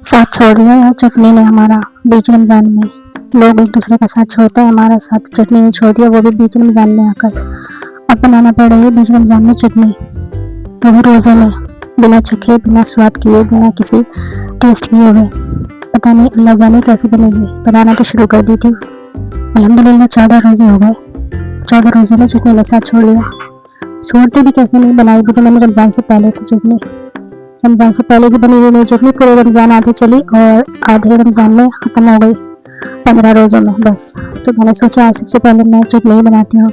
साथ छोड़ दिया यार चटनी ने हमारा बीच रमजान में। लोग एक दूसरे का साथ छोड़ते हैं, हमारा साथ चटनी ने छोड़ दिया, वो भी बीच रमजान में आकर। अब बनाना पड़ रही है बीच रमजान में चटनी, वो भी रोज़े में, बिना चखे, बिना स्वाद किए, बिना किसी टेस्ट किए हुए। पता नहीं अल्लाह जाने कैसे बनेगी। बनाना तो शुरू कर दी थी, अल्हम्दुलिल्लाह 14 रोज़े हो गए। 14 रोज़े में चटनी ने साथ छोड़ दिया। छोड़ते भी कैसे नहीं, बनाई भी तो मैंने रमज़ान से पहले थी चटनी। रमज़ान से पहले की बनी हुई मेरी चटनी पूरे रमज़ान आधे चली और आधे रमज़ान में ख़त्म हो गई 15 रोज़ों में बस। तो मैंने सोचा आज सबसे पहले मैं चटनी ही बनाती हूँ।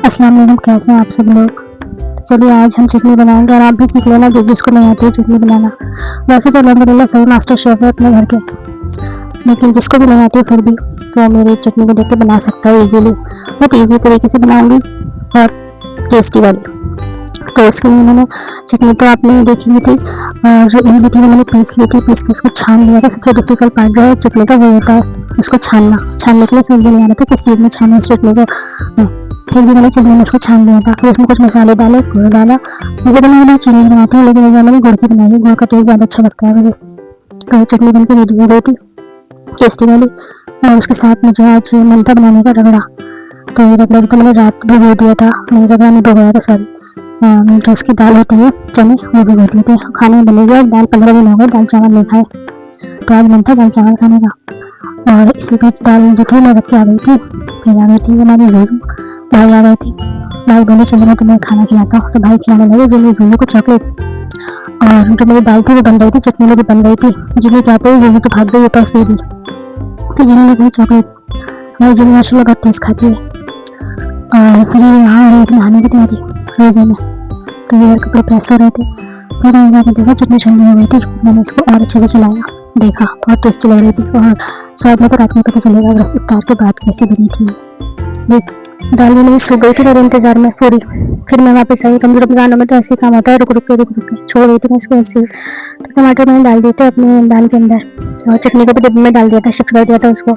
अस्सलाम वालेकुम, कैसे हैं आप सब लोग। चलिए आज हम चटनी बनाएंगे और आप भी सीख लेना जिसको नहीं आती है चटनी बनाना। वैसे तो अल्हम्दुलिल्लाह सही मास्टर शेफ है अपने घर के, लेकिन जिसको भी नहीं आती है फिर भी तो मेरी चटनी को देख के बना सकता है इजीली। बहुत ईजी तरीके से बनाऊंगी और टेस्टी वाली। तो उसके लिए मैंने चटनी तो आपने देखी हुई थी और जो इमली थी वो मैंने पीस ली थी, पीस के उसको छान लिया था। सबसे डिफिकल्ट पार्ट जो है चटनी का वो होता है उसको छानना। छानने के लिए समझ नहीं आ रहा था किस चीज़ में छाना इस चटनी को, फिर भी मैंने चटनी में उसको छान लिया था। फिर उसमें कुछ मसाले डाले, गुड़ डाला। मुझे तो मैं चीनी बनाती हूँ लेकिन मैंने गुड़ की बनाई है, गुड़ का टेस्ट ज़्यादा अच्छा लगता है मुझे। तो चटनी बनकर रेडी हो गई थी टेस्टी वाली। और उसके साथ मुझे आज मन था बनाने का रगड़ा। तो ये रगड़ा तो मैंने रात भिगो दिया था, मैंने रगड़ा में भिगोया था सॉरी, जो उसकी दाल होती है चने वो भिगो दिए थे। खाने में बनेगी और दाल 15 दिन हो गए दाल चावल नहीं खाए, तो आज मन था दाल चावल खाने का। और इसी बीच दाल जो थी मैं रख के आ गई थी। फिर आ गई थी हमारी जूजू, भाई आ गए थे। भाई बोले चलो मैं तुम्हें खाना खिलाता हूँ, तो भाई खिलाने लगे जो जूजू को चॉकलेट। और जो मेरी दाल थी वो बन रही थी, चटनी मेरी बन रही थी। जिन्हें कहते हैं जूजू तो भाग गई ऊपर से भी। फिर जिन्हें ने कहा चॉकलेट, हमारी जिन्हें माशाल्लाह बहुत तेज़ खाती है। और फिर यहाँ हो रही थी नहाने की तैयारी रोज़े में, तो ये कपड़े प्रेस हो रहे थे। फिर मैंने जाकर देखा चटनी छलनी हो गई थी। मैंने इसको और अच्छे से चलाया, देखा बहुत टेस्टी लग रही थी। और स्वाद में तो रात में पता चलेगा इफ्तार के बाद कैसी बनी थी। देख दाल भी मेरी सूख गई थी मेरे इंतजार में पूरी। फिर मैं वापस आई, रमज़ान में तो ऐसे काम होता है, रुक रुक के छोड़ रही थी मैं इसको ऐसे। तो टमाटर मैंने डाल दिए थे अपने दाल के अंदर और चटनी को तो डब्बे में डाल दिया था, शिफ्ट कर दिया था उसको।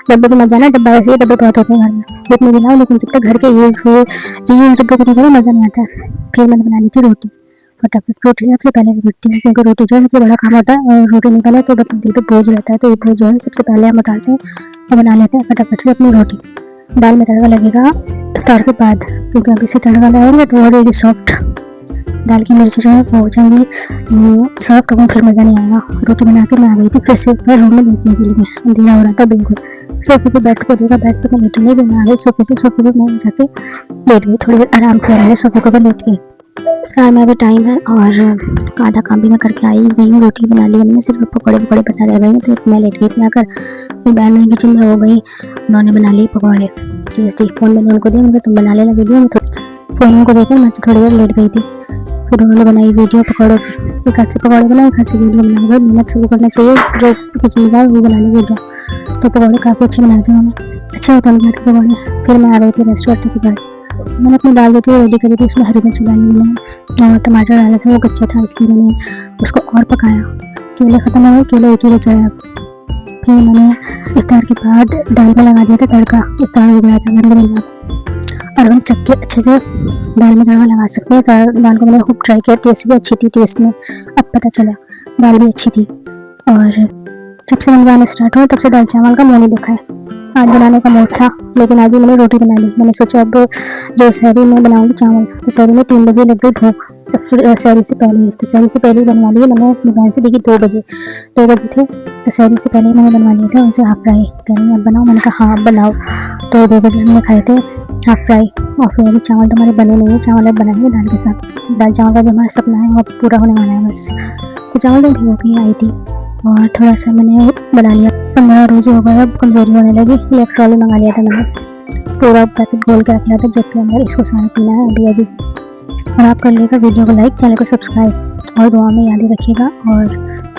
डब्बे को मजा ना, डब्बा ऐसे ही डब्बे बहुत होते हैं घर में जितने भी लाओ, लेकिन जब तक घर के यूज़ हुए यूज़ डब्बे को नहीं मज़ा नहीं आता है। फिर मैंने बना ली थी रोटी फटाफट। रोटी सबसे पहले निपटती है क्योंकि रोटी जो है सबसे बड़ा काम होता है और रोटी निकाले तो मतलब दिल पे बोझ रहता है। तो ये बोझ जो है सबसे पहले हम उतारते हैं और बना लेते हैं फटाफट से अपनी रोटी। दाल में तड़का लगेगा इफ्तार के बाद, क्योंकि अभी से तड़का लगाएंगे तो हो जाएगी सॉफ्ट। दाल की मिर्च जो है वो हो जाएंगी सॉफ्ट, और फिर मज़ा नहीं आएगा। रोटी बना के मैं आ गई थी फिर से अपने रूम में लेटने के लिए। अंधेरा हो रहा था बिल्कुल। सोफे पे बैठ को देखा, बैठ तो मैं लेटी नहीं, मैं आ गई सोफे पे मैं जाके लेट गई। थोड़ी देर आराम किया मैंने सोफे को लेट के। कार में अभी टाइम है और आधा काम भी मैं करके आई गई हूँ। रोटी बना ली हमने, सिर्फ पकौड़े बना रह गए। तो मैं लेट गई थी आकर, फिर बहन की किचन में हो गई, उन्होंने बना लिए पकौड़े टेस्टी। फ़ोन मैंने उनको दिया, मुझे तुम बना लेना वीडियो में। फ़ोन को देखकर मैं तो थोड़ी देर लेट गई थी। फिर उन्होंने बनाई वीडियो पकौड़ों की, एक हाथ से पकौड़े बनाए, एक हाथ से वीडियो बनाई। भाई मेहनत से वो करना चाहिए, जो किचन में जाए वो बना ली वीडियो। तो पकौड़े काफ़ी अच्छे बनाए थे उन्होंने, अच्छे होते उनके हाथ के पकौड़े। फिर मैं आ गई थी रेस्टोरेंट के बाद। मैंने अपनी दाल जो थी रेडी करी थी, उसमें हरी मिर्च डाली मैंने और टमाटर डाला था, वो कच्चा था इसलिए मैंने उसको और पकाया। केले ख़त्म हो गए, केले एक ही बचाया। फिर मैंने इफ्तार के बाद दाल में लगा दिया था तड़का, इफ्तार हो गया था अल्हम्दुलिल्लाह। और हम चक्के अच्छे से दाल में तड़का लगा सकते हैं। दाल को मैंने खूब ट्राई किया, टेस्ट भी अच्छी थी, टेस्ट में अब पता चला दाल भी अच्छी थी। और जब से रमज़ान स्टार्ट हुआ तब से दाल चावल का मुँह नहीं देखा है। आज बनाने का मूड था लेकिन आज भी मैंने रोटी बना ली। मैंने सोचा अब जो सहरी में बनाऊंगी चावल, तो सहरी में 3 बजे लग गई भूख। तो फिर सहरी से पहले बनवा लिए मैंने अपनी बहन से। देखी 2 बजे थे, तो सहरी से पहले मैंने बनवा लिया था उनसे हाफ फ्राई। कह रही अब बनाओ, मैंने कहा हाँ अब बनाओ। तो 2 बजे हमने खाए थे हाफ फ्राई। और फिर अभी चावल तो हमारे बने नहीं है, चावल अब बनाएंगे दाल के साथ। दाल चावल का जो हमारा सपना है वो पूरा होने वाला है बस। तो चावल तो भिगो के आई थी और थोड़ा सा मैंने बना लिया। 15 रोज़े हो गए, अब कमजोरी होने लगी। इलेक्ट्रॉली मंगा लिया था मैंने, पूरा पैकेट गोल के रख लिया था जग के अंदर। इसको सारा पीना है अभी। और आप कर लेगा वीडियो को लाइक, चैनल को सब्सक्राइब और दुआ में याद रखिएगा। और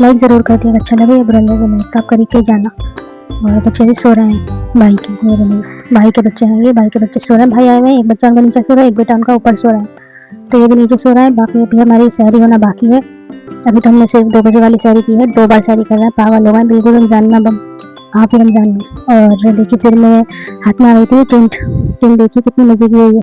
लाइक ज़रूर कर दिएगा, अच्छा लगे या बुरा लगे लाइक तो आप कर के जाना। और बच्चे भी सो रहे हैं, भाई के बच्चे हैं, ये भाई के बच्चे सो रहे हैं। भाई आए हुए हैं, एक बच्चा उनका नीचे सो रहा है, एक बेटा उनका ऊपर सो रहा है। तो ये भी नीचे सो रहा है। बाकी अभी हमारी सहरी होना बाकी है। अभी तो हमने सिर्फ 2 बजे वाली सहरी की है, 2 बार सहरी कर रहा है। पागल हो गए बिल्कुल रमज़ान में, हाफ रमज़ान में। और देखिए फिर मैं हाथ में आ गई थी टिंट देखिए कितनी मज़े की है ये।